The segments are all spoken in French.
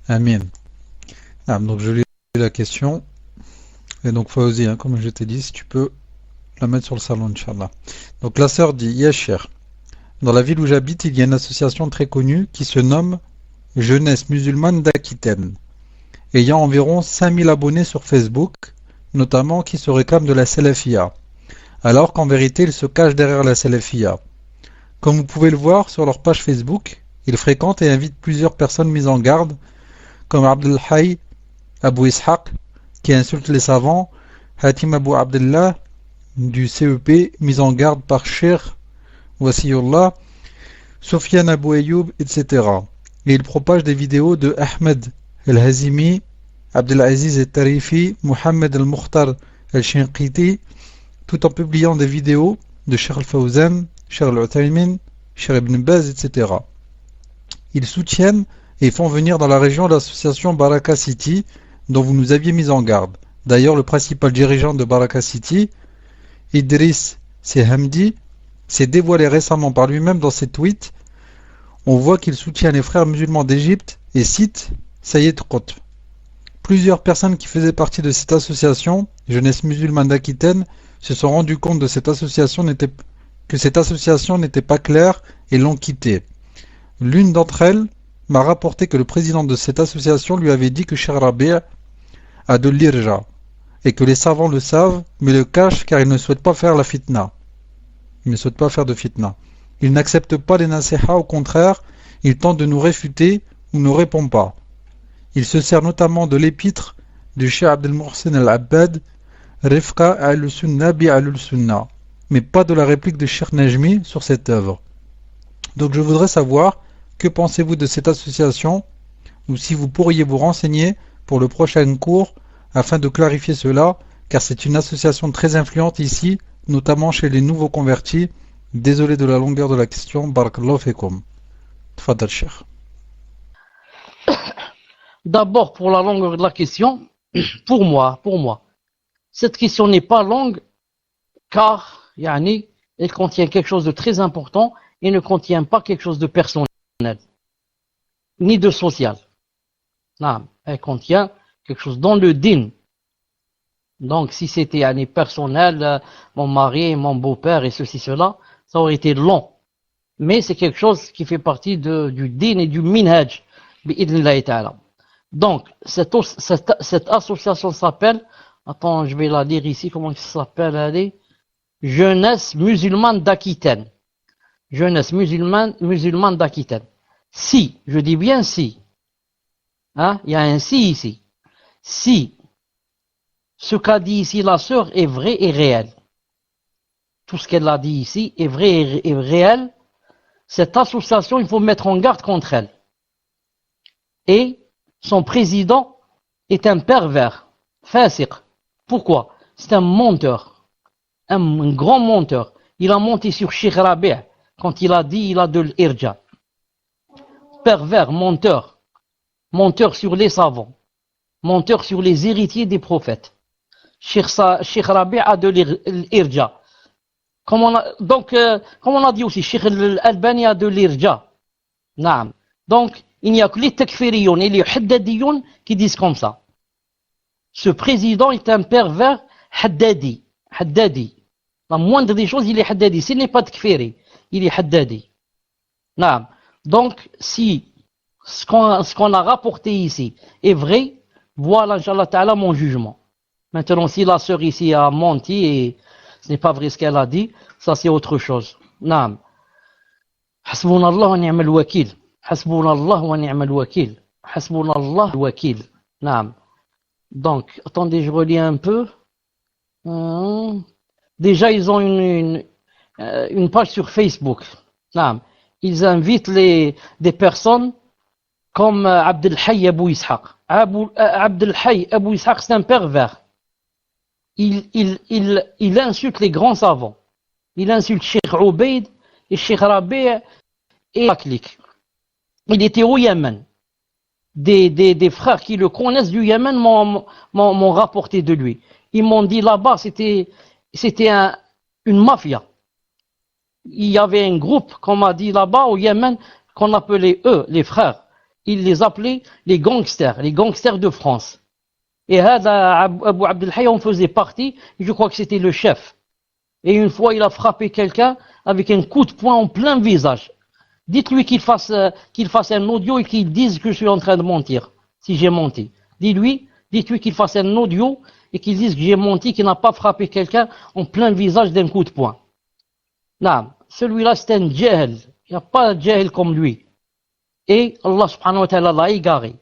Amin. Ah, donc je lis la question. Et donc Fawzi, hein, comme je t'ai dit, si tu peux la mettre sur le salon, Inch'Allah. Donc la sœur dit, Yachir, dans la ville où j'habite, il y a une association très connue qui se nomme Jeunesse musulmane d'Aquitaine, ayant environ 5000 abonnés sur Facebook, notamment qui se réclament de la Salafia, alors qu'en vérité ils se cachent derrière la Salafia. Comme vous pouvez le voir sur leur page Facebook, ils fréquentent et invitent plusieurs personnes mises en garde, comme Abdel Hay Abu Ishaq, qui insulte les savants, Hatim Abu Abdullah, du CEP, mis en garde par Cheikh Wasiullah, Sofiane Abu Ayoub, etc. Et il propage des vidéos de Ahmed El-Hazimi, Abdelaziz El-Tarifi, Mohamed El-Mukhtar El-Shinqiti, tout en publiant des vidéos de Cheikh Al-Fawzan, Cheikh Al-Uthaymin, Cheikh Ibn Baz, etc. Ils soutiennent et font venir dans la région l'association Baraka City, dont vous nous aviez mis en garde. D'ailleurs, le principal dirigeant de Baraka City, Idriss Sehamdi, s'est dévoilé récemment par lui-même dans ses tweets. On voit qu'il soutient les frères musulmans d'Égypte et cite Sayyid Qutb. Plusieurs personnes qui faisaient partie de cette association, Jeunesse musulmane d'Aquitaine, se sont rendues compte que cette association n'était pas claire et l'ont quittée. L'une d'entre elles m'a rapporté que le président de cette association lui avait dit que Cheikh Rabi' a de l'irja, et que les savants le savent, mais le cachent car ils ne souhaitent pas faire la fitna. Ils ne souhaitent pas faire de fitna. Ils n'acceptent pas les nasiha, au contraire, ils tentent de nous réfuter ou ne répondent pas. Il se sert notamment de l'épître du Cheikh Abdel Mohsen Al-Abbad, Rifqa al-Sunna bi al-Sunna, mais pas de la réplique de Cheikh Najmi sur cette œuvre. Donc je voudrais savoir, que pensez-vous de cette association, ou si vous pourriez vous renseigner pour le prochain cours afin de clarifier cela, car c'est une association très influente ici, notamment chez les nouveaux convertis. Désolé de la longueur de la question. Barakallahu fekum. Tfadal Cheikh. D'abord, pour la longueur de la question, pour moi, cette question n'est pas longue car, yani, elle contient quelque chose de très important et ne contient pas quelque chose de personnel, ni de social. Non, elle contient quelque chose dans le din. Donc, si c'était yani, personnel, mon mari, mon beau-père et ceci, cela, ça aurait été long. Mais c'est quelque chose qui fait partie du din et du minhaj, bi'idnillahi ta'ala. Donc, cette association s'appelle, attends, je vais la lire ici, comment ça s'appelle, allez, Jeunesse musulmane d'Aquitaine. Jeunesse musulmane d'Aquitaine. Si, je dis bien si, hein, il y a un si ici. Si ce qu'a dit ici la sœur est vrai et réel, tout ce qu'elle a dit ici est vrai et réel, cette association, il faut mettre en garde contre elle. Et son président est un pervers, fasiq. Pourquoi? C'est un menteur, un grand menteur. Il a menti sur Cheikh Rabi' quand il a dit il a de l'irja. Pervers, menteur, menteur sur les savants, menteur sur les héritiers des prophètes. Cheikh Rabi' a de l'irja. Comme on a dit aussi, Cheikh Al-Albani a de l'irja. Naam. Donc, il n'y a que les takfiriyoun et les haddadiyoun qui disent comme ça. Ce président est un pervers haddadi. Haddadi. La moindre des choses, il est haddadi. Ce n'est pas takfiri, il est haddadi. Naam. Donc, si ce qu'on a rapporté ici est vrai, voilà, Inch'Allah Ta'ala, mon jugement. Maintenant, si la sœur ici a menti et ce n'est pas vrai ce qu'elle a dit, ça c'est autre chose. Naam. Hasbunallah wa ni'mal wakil. Hasbunallah wa ni'mal wakil. Hasbunallah wa wakil. Naam. Donc, attendez, je relis un peu. Déjà, ils ont une page sur Facebook. Naam. Ils invitent des personnes comme Abdel Hay Abu Ishaq. Abdel Hay Abu Ishaq, c'est un pervers. Il insulte les grands savants. Il insulte Cheikh Ubaid et Cheikh Rabi' et la clique. Il était au Yémen. Des frères qui le connaissent du Yémen m'ont rapporté de lui. Ils m'ont dit là-bas, c'était une mafia. Il y avait un groupe, qu'on m'a dit là-bas au Yémen, qu'on appelait eux, les frères. il les appelait les gangsters de France. Et Abu Abd al-Hayy en faisait partie, je crois que c'était le chef. Et une fois, il a frappé quelqu'un avec un coup de poing en plein visage. Dites-lui qu'il fasse un audio et qu'il dise que je suis en train de mentir, si j'ai menti. Dites-lui qu'il fasse un audio et qu'il dise que j'ai menti, qu'il n'a pas frappé quelqu'un en plein visage d'un coup de poing. Non, celui-là c'est un jahl. Il n'y a pas de jahl comme lui. Et Allah subhanahu wa ta'ala l'a égaré.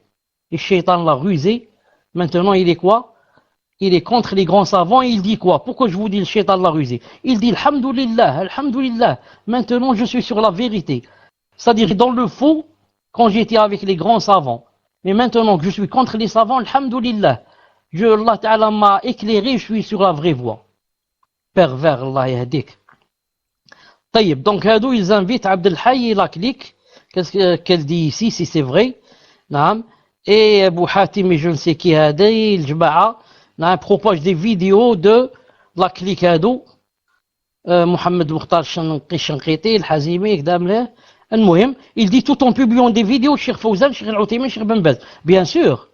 Et Shaitan l'a rusé. Maintenant il est quoi? Il est contre les grands savants et il dit quoi? Pourquoi je vous dis le Shaitan l'a rusé? Il dit Alhamdulillah, Alhamdulillah. Maintenant je suis sur la vérité. C'est-à-dire dans le faux, quand j'étais avec les grands savants. Mais maintenant que je suis contre les savants, Alhamdulillah. Allah Ta'ala m'a éclairé, je suis sur la vraie voie. Pervers, Allah yahdik. Taïb, donc ils invitent Abd al-Hayy et la clique. Qu'est-ce qu'elle dit ici, si c'est vrai? Naam. Et Abu Hatim et je ne sais qui le Jama'a, propose des vidéos de la clique Hadou. Mohamed Mukhtar Shanqiti, le Hazimi, المهم, il dit tout en publiant des vidéos Cheikh Fawzan, Cheikh Al-Uthaymin, Cheikh Ben Baz. Bien sûr,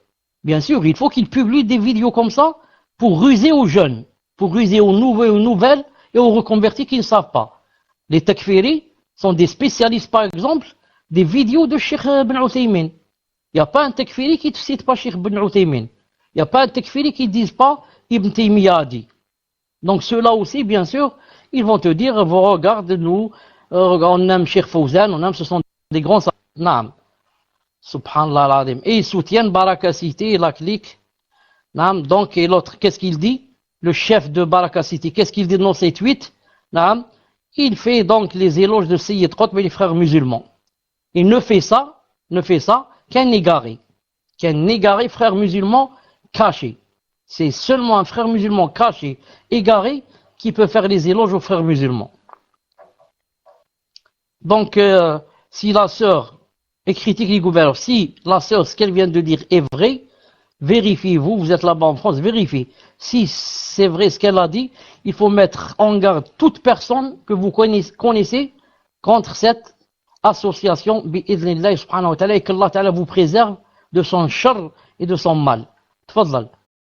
il faut qu'il publie des vidéos comme ça pour ruser aux jeunes, pour ruser aux nouvelles et aux reconvertis qui ne savent pas. Les takfiris sont des spécialistes, par exemple, des vidéos de Cheikh Ben Uthaymin. Il n'y a pas un takfiri qui ne cite pas Cheikh Ben Uthaymin. Il n'y a pas un takfiri qui ne dise pas Ibn Taymiyyah dit. Donc ceux-là aussi, bien sûr, ils vont te dire, regarde-nous, on aime Cheikh Fawzan, on aime, ce sont des grands savants. Naam. Subhanallah al-Azim. Et ils soutiennent Baraka City et la clique. Naam. Donc, et l'autre, qu'est-ce qu'il dit? Le chef de Baraka City, qu'est-ce qu'il dit dans ses tweets? Naam. Il fait donc les éloges de Sayyid Qutb et les frères musulmans. Il ne fait ça qu'un égaré. Qu'un égaré frère musulman caché. C'est seulement un frère musulman caché, égaré, qui peut faire les éloges aux frères musulmans. Donc, si la sœur critique les gouverneurs, si la sœur, ce qu'elle vient de dire est vrai, vérifiez-vous, vous êtes là-bas en France, vérifiez. Si c'est vrai ce qu'elle a dit, il faut mettre en garde toute personne que vous connaissez contre cette association, bi'idhnillah subhanahu wa ta'ala, et qu'Allah ta'ala vous préserve de son char et de son mal. Tfadlal.